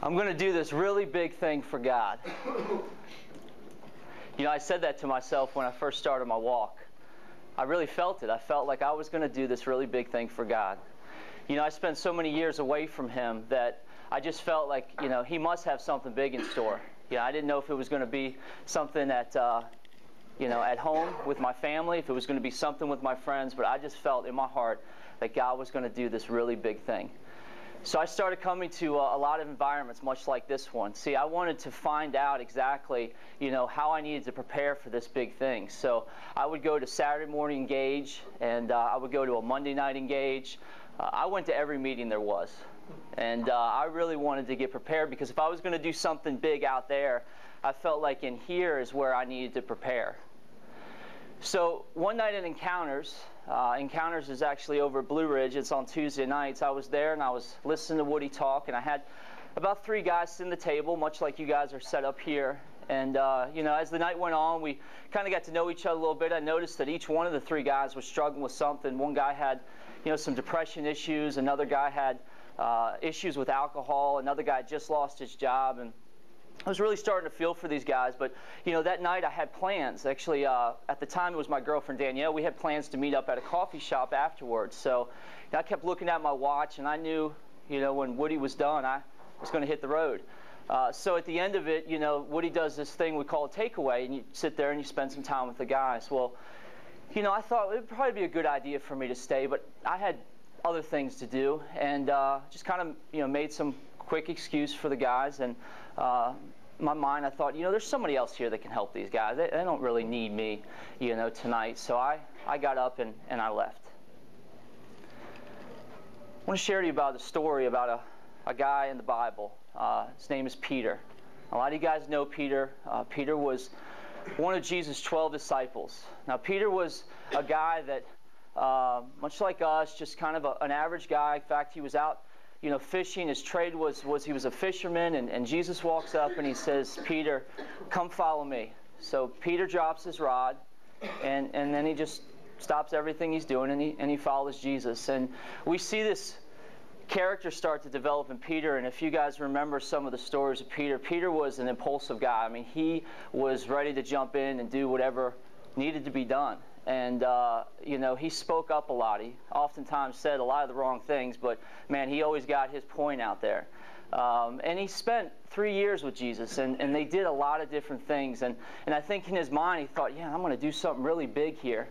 I'm going to do this really big thing for God. You know, I said that to myself when I first started my walk. I really felt it. I felt like I was going to do this really big thing for God. You know, I spent so many years away from Him that I just felt like, you know, He must have something big in store. You know, I didn't know if it was going to be something at, you know, at home with my family, if it was going to be something with my friends, but I just felt in my heart that God was going to do this really big thing. So I started coming to a lot of environments, much like this one. See, I wanted to find out exactly, you know, how I needed to prepare for this big thing. So I would go to Saturday morning engage, and I would go to a Monday night engage. I went to every meeting there was. And I really wanted to get prepared, because if I was going to do something big out there, I felt like in here is where I needed to prepare. So one night at Encounters, Encounters is actually over at Blue Ridge. It's on Tuesday nights. I was there and I was listening to Woody talk, and I had about 3 guys sitting at the table, much like you guys are set up here. And you know, as the night went on, we kind of got to know each other a little bit. I noticed that each one of the 3 guys was struggling with something. One guy had, you know, some depression issues. Another guy had issues with alcohol. Another guy just lost his job. And I was really starting to feel for these guys, but you know, that night I had plans. Actually, at the time it was my girlfriend Danielle. We had plans to meet up at a coffee shop afterwards. So you know, I kept looking at my watch, and I knew, you know, when Woody was done, I was going to hit the road. So at the end of it, you know, Woody does this thing we call a takeaway, and you sit there and you spend some time with the guys. Well, you know, I thought it would probably be a good idea for me to stay, but I had other things to do, and just kind of, you know, made some quick excuse for the guys. And in my mind, I thought, you know, there's somebody else here that can help these guys. They don't really need me, you know, tonight. So I got up and I left. I want to share to you about a story about a guy in the Bible. His name is Peter. A lot of you guys know Peter. Peter was one of Jesus' 12 disciples. Now, Peter was a guy that, much like us, just kind of an average guy. In fact, he was out, you know, fishing. His trade was he was a fisherman, and Jesus walks up and he says, "Peter, come follow me." So Peter drops his rod, and then he just stops everything he's doing, and he follows Jesus. And we see this character start to develop in Peter. And if you guys remember some of the stories of Peter, Peter was an impulsive guy. I mean, he was ready to jump in and do whatever needed to be done. And, you know, he spoke up a lot. He oftentimes said a lot of the wrong things, but, man, he always got his point out there. And he spent 3 years with Jesus, and they did a lot of different things. And I think in his mind he thought, yeah, I'm going to do something really big here.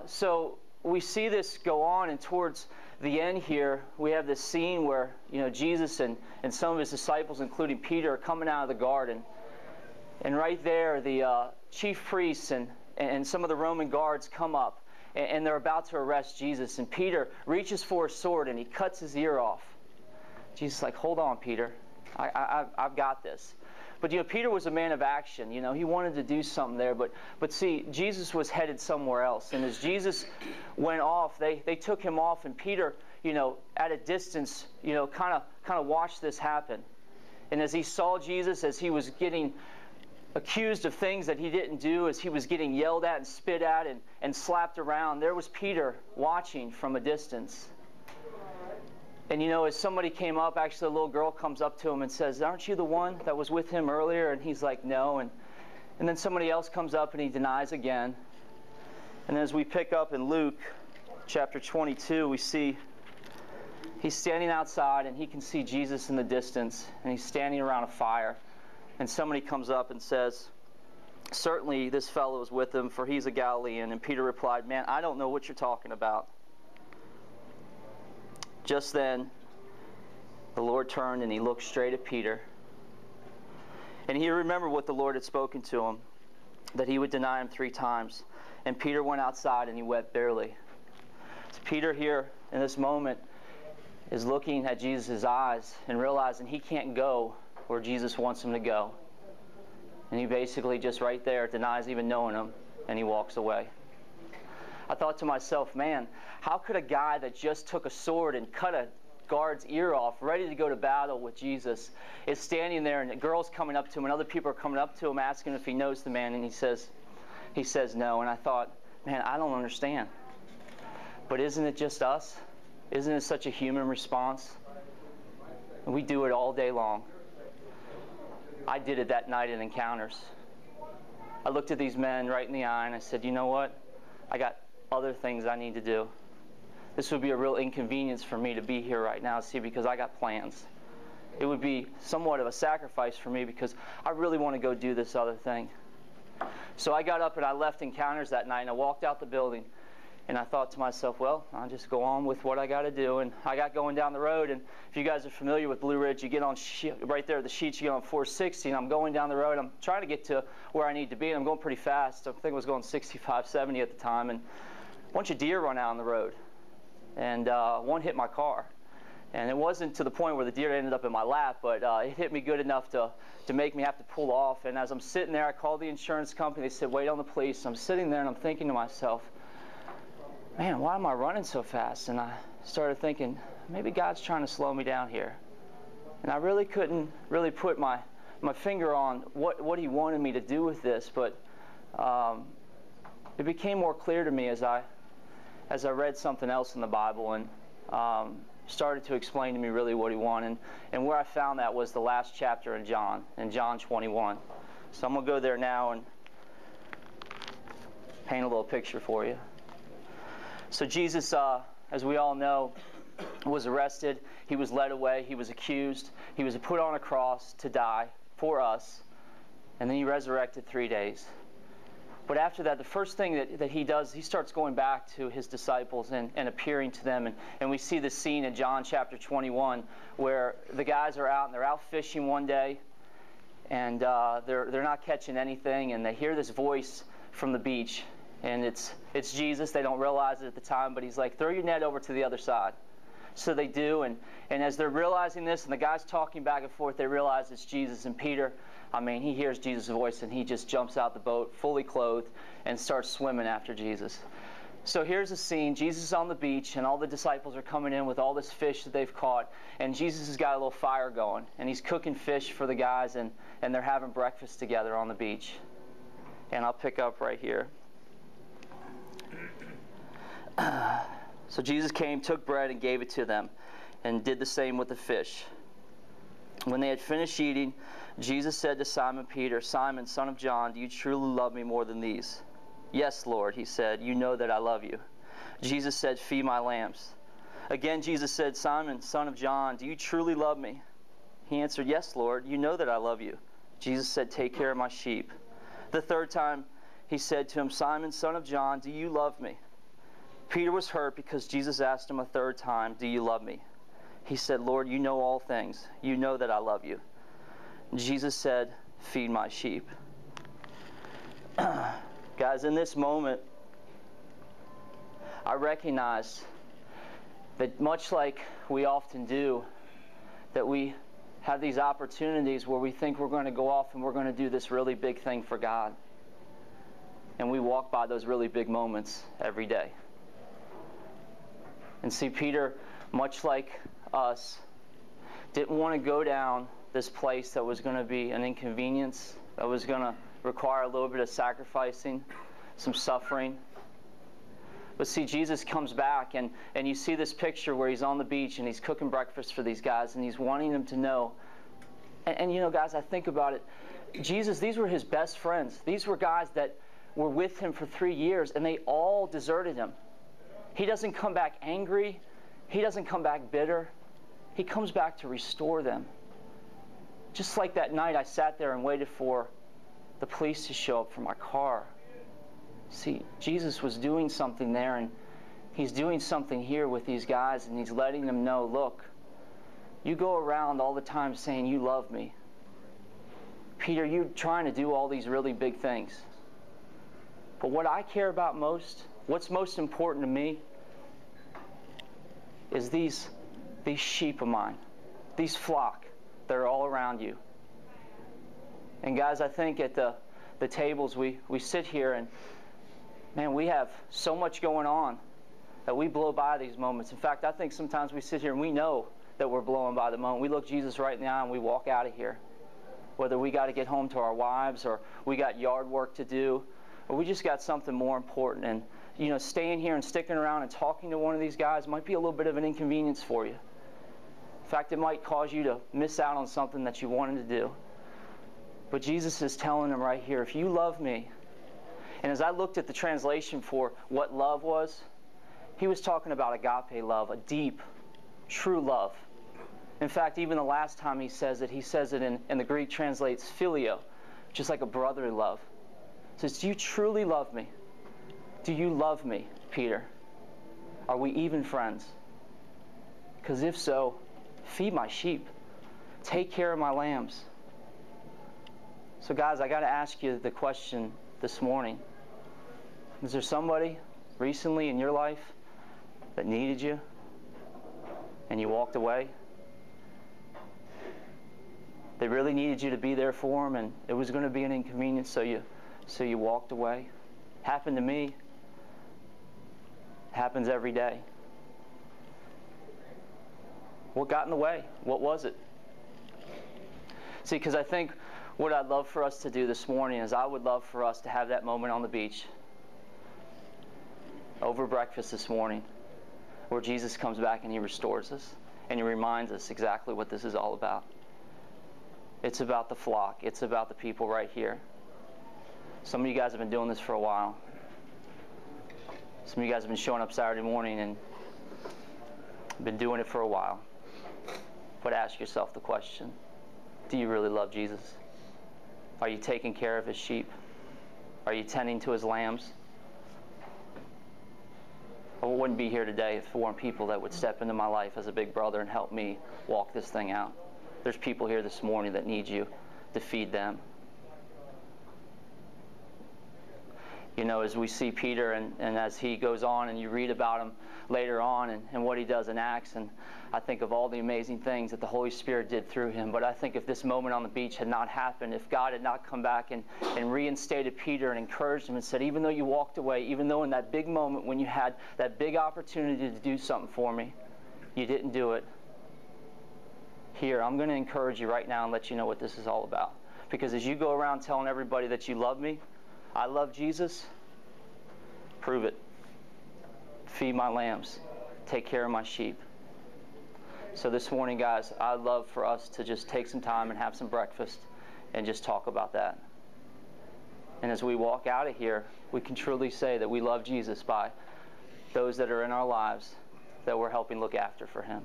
So we see this go on, and towards the end here, we have this scene where, you know, Jesus and some of his disciples, including Peter, are coming out of the garden. And right there, the chief priests and some of the Roman guards come up, and they're about to arrest Jesus. And Peter reaches for a sword, and he cuts his ear off. Jesus is like, "Hold on, Peter. I've got this." But, you know, Peter was a man of action. You know, he wanted to do something there. But see, Jesus was headed somewhere else. And as Jesus went off, they took him off. And Peter, you know, at a distance, you know, kind of watched this happen. And as he saw Jesus, as he was getting accused of things that he didn't do, as he was getting yelled at and spit at and slapped around, there was Peter watching from a distance. And, you know, as somebody came up, actually a little girl comes up to him and says, "Aren't you the one that was with him earlier?" And he's like, "No." And then somebody else comes up and he denies again. And as we pick up in Luke chapter 22, we see he's standing outside, and he can see Jesus in the distance, and he's standing around a fire. And somebody comes up and says, "Certainly this fellow is with him, for he's a Galilean." And Peter replied, "Man, I don't know what you're talking about." Just then, the Lord turned and he looked straight at Peter. And he remembered what the Lord had spoken to him, that he would deny him 3 times. And Peter went outside and he wept bitterly. So Peter here in this moment is looking at Jesus' eyes and realizing he can't go where Jesus wants him to go. And he basically just right there denies even knowing him, and he walks away. I thought to myself, man, how could a guy that just took a sword and cut a guard's ear off, ready to go to battle with Jesus, is standing there, and a girl's coming up to him, and other people are coming up to him asking if he knows the man, and he says no. And I thought, man, I don't understand. But isn't it just us? Isn't it such a human response? And we do it all day long. I did it that night in Encounters. I looked at these men right in the eye and I said, you know what? I got other things I need to do. This would be a real inconvenience for me to be here right now, see, because I got plans. It would be somewhat of a sacrifice for me because I really want to go do this other thing. So I got up and I left Encounters that night and I walked out the building and I thought to myself, well, I'll just go on with what I got to do. And I got going down the road, and if you guys are familiar with Blue Ridge, you get on right there at the sheets, you get on 460, and I'm going down the road. I'm trying to get to where I need to be, and I'm going pretty fast. I think I was going 65, 70 at the time, and a bunch of deer run out on the road, and one hit my car. And it wasn't to the point where the deer ended up in my lap, but it hit me good enough to make me have to pull off. And as I'm sitting there, I called the insurance company. They said, wait on the police. I'm sitting there, and I'm thinking to myself, man, why am I running so fast? And I started thinking, maybe God's trying to slow me down here. And I really couldn't really put my finger on what he wanted me to do with this, but it became more clear to me as I read something else in the Bible and started to explain to me really what he wanted. And where I found that was the last chapter in John 21. So I'm going to go there now and paint a little picture for you. So Jesus, as we all know, was arrested. He was led away. He was accused. He was put on a cross to die for us. And then he resurrected 3 days. But after that, the first thing that he does, he starts going back to his disciples and appearing to them. And we see this scene in John chapter 21 where the guys are out and they're out fishing one day. And they're not catching anything. And they hear this voice from the beach. And it's Jesus. They don't realize it at the time, but he's like, throw your net over to the other side. So they do, and as they're realizing this, and the guy's talking back and forth, they realize it's Jesus. And Peter, he hears Jesus' voice, and he just jumps out the boat, fully clothed, and starts swimming after Jesus. So here's the scene. Jesus is on the beach, and all the disciples are coming in with all this fish that they've caught, and Jesus has got a little fire going, and he's cooking fish for the guys, and they're having breakfast together on the beach. And I'll pick up right here. So Jesus came, took bread, and gave it to them, and did the same with the fish. When they had finished eating, Jesus said to Simon Peter, Simon, son of John, do you truly love me more than these? Yes, Lord, he said, you know that I love you. Jesus said, feed my lambs. Again, Jesus said, Simon, son of John, do you truly love me? He answered, yes, Lord, you know that I love you. Jesus said, take care of my sheep. The third time, he said to him, Simon, son of John, do you love me? Peter was hurt because Jesus asked him a third time, do you love me? He said, Lord, you know all things. You know that I love you. Jesus said, feed my sheep. Guys, in this moment, I recognize that much like we often do, that we have these opportunities where we think we're going to go off and we're going to do this really big thing for God. And we walk by those really big moments every day. And see, Peter, much like us, didn't want to go down this place that was going to be an inconvenience, that was going to require a little bit of sacrificing, some suffering. But see, Jesus comes back, and you see this picture where he's on the beach, and he's cooking breakfast for these guys, and he's wanting them to know. And you know, guys, I think about it. Jesus, these were his best friends. These were guys that were with him for 3 years, and they all deserted him. He doesn't come back angry. He doesn't come back bitter. He comes back to restore them. Just like that night I sat there and waited for the police to show up for my car. See, Jesus was doing something there, and he's doing something here with these guys, and he's letting them know, look, you go around all the time saying you love me. Peter, you're trying to do all these really big things. But what I care about most, what's most important to me, is these sheep of mine, these flock that are all around you. And guys, I think at the tables we sit here and, man, we have so much going on that we blow by these moments. In fact, I think sometimes we sit here and we know that we're blowing by the moment. We look Jesus right in the eye and we walk out of here. Whether we got to get home to our wives, or we got yard work to do, or we just got something more important. And, you know, staying here and sticking around and talking to one of these guys might be a little bit of an inconvenience for you. In fact, it might cause you to miss out on something that you wanted to do. But Jesus is telling them right here, if you love me, and as I looked at the translation for what love was, he was talking about agape love, a deep, true love. In fact, even the last time he says it in the Greek translates phileo, just like a brotherly love. He says, do you truly love me? Do you love me, Peter? Are we even friends? Because if so, feed my sheep. Take care of my lambs. So guys, I got to ask you the question this morning. Is there somebody recently in your life that needed you and you walked away? They really needed you to be there for them, and it was going to be an inconvenience, so you walked away. Happened to me. Happens every day. What got in the way? What was it? See, because I think what I'd love for us to do this morning is I would love for us to have that moment on the beach over breakfast this morning where Jesus comes back and he restores us and he reminds us exactly what this is all about. It's about the flock. It's about the people right here. Some of you guys have been doing this for a while. Some of you guys have been showing up Saturday morning and been doing it for a while. But ask yourself the question, do you really love Jesus? Are you taking care of his sheep? Are you tending to his lambs? I wouldn't be here today if there weren't people that would step into my life as a big brother and help me walk this thing out. There's people here this morning that need you to feed them. You know, as we see Peter and as he goes on and you read about him later on and what he does in Acts, and I think of all the amazing things that the Holy Spirit did through him. But I think if this moment on the beach had not happened, if God had not come back and reinstated Peter and encouraged him and said, even though you walked away, even though in that big moment when you had that big opportunity to do something for me, you didn't do it. Here, I'm going to encourage you right now and let you know what this is all about. Because as you go around telling everybody that you love me, I love Jesus, prove it. Feed my lambs. Take care of my sheep. So this morning, guys, I'd love for us to just take some time and have some breakfast and just talk about that. And as we walk out of here, we can truly say that we love Jesus by those that are in our lives that we're helping look after for him.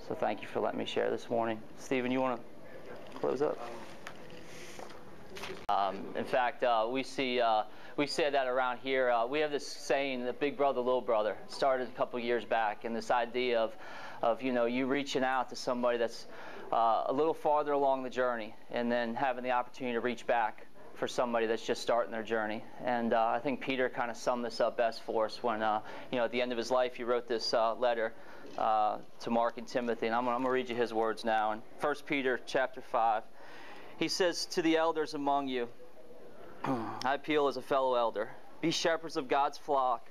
So thank you for letting me share this morning. Stephen, you want to close up? In fact, we say that around here. We have this saying, the big brother, little brother. It started a couple years back, and this idea of you reaching out to somebody that's a little farther along the journey, and then having the opportunity to reach back for somebody that's just starting their journey. And I think Peter kind of summed this up best for us when, at the end of his life, he wrote this letter to Mark and Timothy, and I'm going to read you his words now. In 1 Peter chapter 5, he says, to the elders among you, I appeal as a fellow elder, be shepherds of God's flock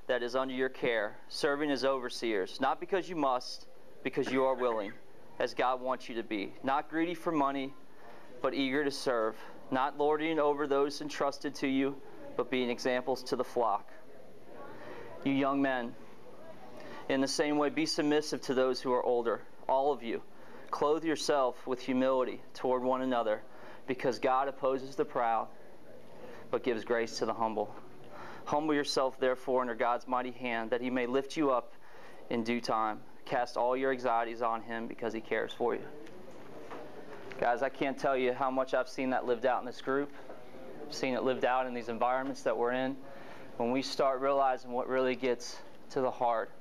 that is under your care, serving as overseers, not because you must, because you are willing, as God wants you to be, not greedy for money, but eager to serve, not lording over those entrusted to you, but being examples to the flock. You young men, in the same way, be submissive to those who are older, all of you. Clothe yourself with humility toward one another, because God opposes the proud, but gives grace to the humble. Humble yourself, therefore, under God's mighty hand, that he may lift you up in due time. Cast all your anxieties on him, because he cares for you. Guys, I can't tell you how much I've seen that lived out in this group. I've seen it lived out in these environments that we're in. When we start realizing what really gets to the heart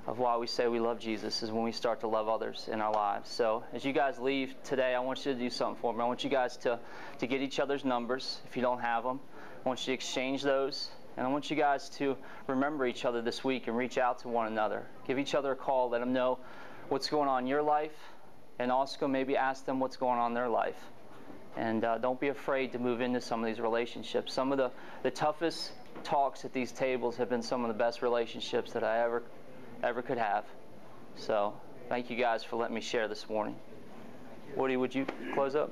of why we say we love Jesus is when we start to love others in our lives. So as you guys leave today, I want you to do something for me. I want you guys to get each other's numbers if you don't have them. I want you to exchange those. And I want you guys to remember each other this week and reach out to one another. Give each other a call. Let them know what's going on in your life. And also maybe ask them what's going on in their life. And don't be afraid to move into some of these relationships. Some of the toughest talks at these tables have been some of the best relationships that I ever could have. So thank you guys for letting me share this morning. Woody, would you close up?